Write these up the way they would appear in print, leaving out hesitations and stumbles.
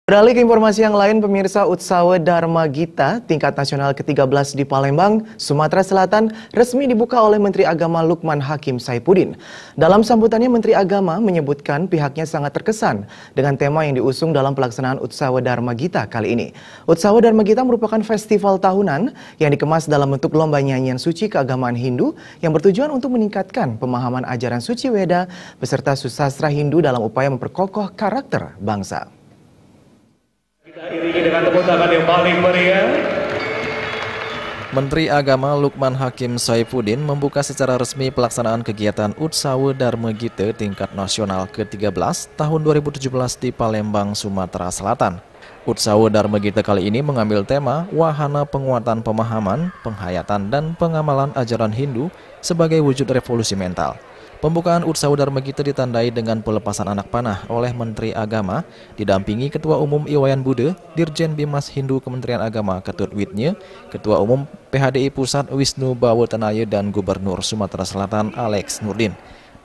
Beralih ke informasi yang lain, pemirsa, Utsawe Dharma Gita tingkat nasional ke-13 di Palembang, Sumatera Selatan resmi dibuka oleh Menteri Agama Lukman Hakim Saifuddin. Dalam sambutannya, Menteri Agama menyebutkan pihaknya sangat terkesan dengan tema yang diusung dalam pelaksanaan Utsawe Dharma Gita kali ini. Utsawe Dharma Gita merupakan festival tahunan yang dikemas dalam bentuk lomba nyanyian suci keagamaan Hindu yang bertujuan untuk meningkatkan pemahaman ajaran suci Weda beserta susastra Hindu dalam upaya memperkokoh karakter bangsa. Kita iringi dengan tepuk tangan yang paling meriah. Menteri Agama Lukman Hakim Saifuddin membuka secara resmi pelaksanaan kegiatan Utsawe Dharma Gita tingkat nasional ke-13 tahun 2017 di Palembang, Sumatera Selatan. Utsawe Dharma Gita kali ini mengambil tema wahana penguatan pemahaman, penghayatan, dan pengamalan ajaran Hindu sebagai wujud revolusi mental. Pembukaan Utsawe Dharma Gita ditandai dengan pelepasan anak panah oleh Menteri Agama, didampingi Ketua Umum Iwayan Buddha, Dirjen Bimas Hindu Kementerian Agama Ketut Widnya, Ketua Umum PHDI Pusat Wisnu Bawotenaya, dan Gubernur Sumatera Selatan Alex Nurdin.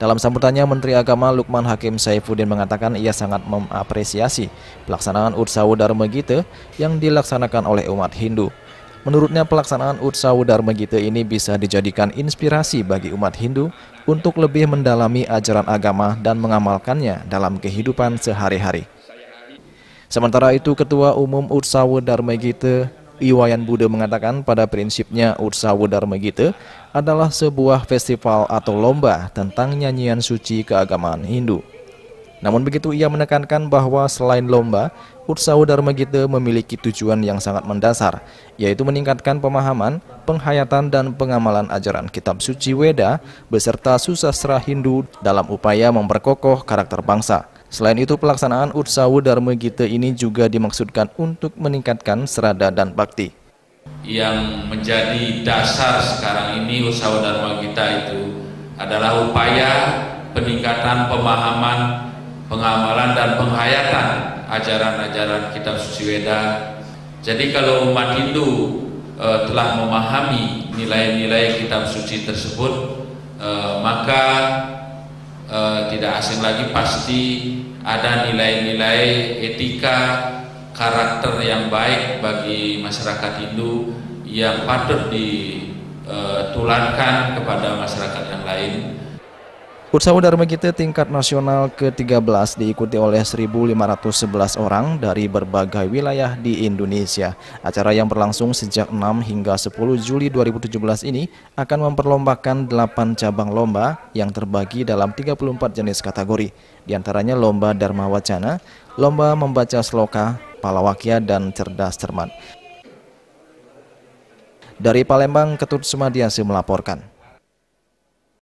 Dalam sambutannya, Menteri Agama Lukman Hakim Saifuddin mengatakan ia sangat mengapresiasi pelaksanaan Utsawe Dharma Gita yang dilaksanakan oleh umat Hindu. Menurutnya, pelaksanaan Utsawe Dharma Gita ini bisa dijadikan inspirasi bagi umat Hindu untuk lebih mendalami ajaran agama dan mengamalkannya dalam kehidupan sehari-hari. Sementara itu, Ketua Umum Utsawe Dharma Gita Iwayan Buddha mengatakan pada prinsipnya Utsawe Dharma Gita adalah sebuah festival atau lomba tentang nyanyian suci keagamaan Hindu. Namun begitu, ia menekankan bahwa selain lomba, Utsawe Dharma Gita memiliki tujuan yang sangat mendasar, yaitu meningkatkan pemahaman, penghayatan, dan pengamalan ajaran kitab suci Weda beserta susastra Hindu dalam upaya memperkokoh karakter bangsa. Selain itu, pelaksanaan Utsawe Dharma Gita ini juga dimaksudkan untuk meningkatkan serada dan bakti. Yang menjadi dasar sekarang ini Utsawe Dharma Gita itu adalah upaya peningkatan pemahaman, pengamalan, dan penghayatan ajaran-ajaran kitab suci Weda. Jadi kalau umat Hindu telah memahami nilai-nilai kitab suci tersebut, maka tidak asing lagi pasti ada nilai-nilai etika, karakter yang baik bagi masyarakat Hindu yang patut ditularkan kepada masyarakat yang lain. Utsawe Dharma Gita tingkat nasional ke-13 diikuti oleh 1.511 orang dari berbagai wilayah di Indonesia. Acara yang berlangsung sejak 6 hingga 10 Juli 2017 ini akan memperlombakan 8 cabang lomba yang terbagi dalam 34 jenis kategori. Di antaranya lomba Dharma Wacana, lomba membaca sloka, palawakya, dan cerdas cermat. Dari Palembang, Ketut Sumadiasi melaporkan.